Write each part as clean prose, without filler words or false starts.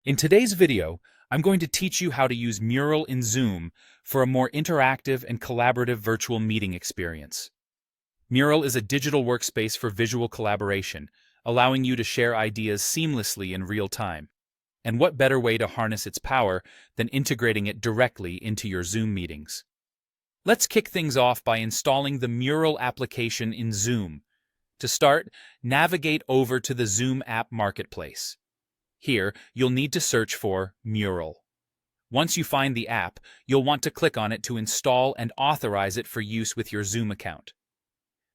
In today's video, I'm going to teach you how to use Mural in Zoom for a more interactive and collaborative virtual meeting experience. Mural is a digital workspace for visual collaboration, allowing you to share ideas seamlessly in real time. And what better way to harness its power than integrating it directly into your Zoom meetings? Let's kick things off by installing the Mural application in Zoom. To start, navigate over to the Zoom app marketplace. Here, you'll need to search for Mural. Once you find the app, you'll want to click on it to install and authorize it for use with your Zoom account.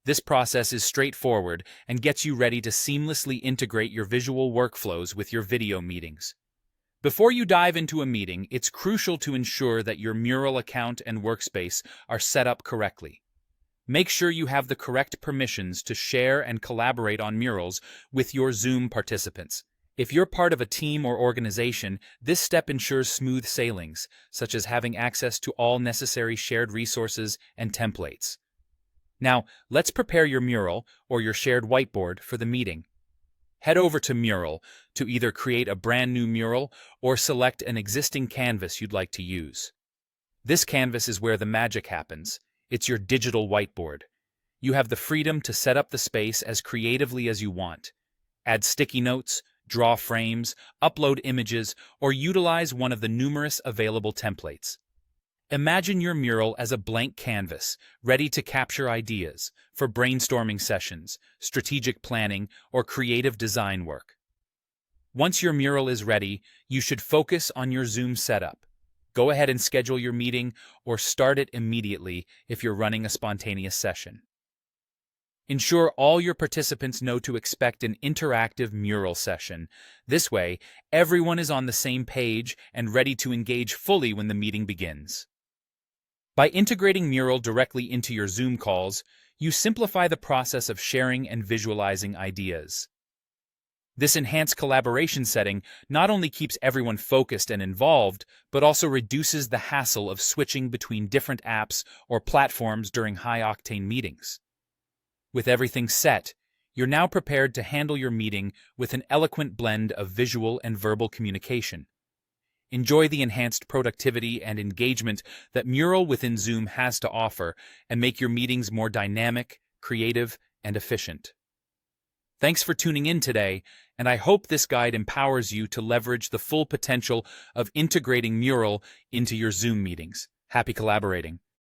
This process is straightforward and gets you ready to seamlessly integrate your visual workflows with your video meetings. Before you dive into a meeting, it's crucial to ensure that your Mural account and workspace are set up correctly. Make sure you have the correct permissions to share and collaborate on murals with your Zoom participants. If you're part of a team or organization, this step ensures smooth sailings, such as having access to all necessary shared resources and templates. Now, let's prepare your mural or your shared whiteboard for the meeting. Head over to Mural to either create a brand new mural or select an existing canvas you'd like to use. This canvas is where the magic happens. It's your digital whiteboard. You have the freedom to set up the space as creatively as you want. Add sticky notes, draw frames, upload images, or utilize one of the numerous available templates. Imagine your mural as a blank canvas, ready to capture ideas for brainstorming sessions, strategic planning, or creative design work. Once your mural is ready, you should focus on your Zoom setup. Go ahead and schedule your meeting or start it immediately if you're running a spontaneous session. Ensure all your participants know to expect an interactive mural session. This way, everyone is on the same page and ready to engage fully when the meeting begins. By integrating Mural directly into your Zoom calls, you simplify the process of sharing and visualizing ideas. This enhanced collaboration setting not only keeps everyone focused and involved, but also reduces the hassle of switching between different apps or platforms during high-octane meetings. With everything set, you're now prepared to handle your meeting with an eloquent blend of visual and verbal communication. Enjoy the enhanced productivity and engagement that Mural within Zoom has to offer and make your meetings more dynamic, creative, and efficient. Thanks for tuning in today, and I hope this guide empowers you to leverage the full potential of integrating Mural into your Zoom meetings. Happy collaborating!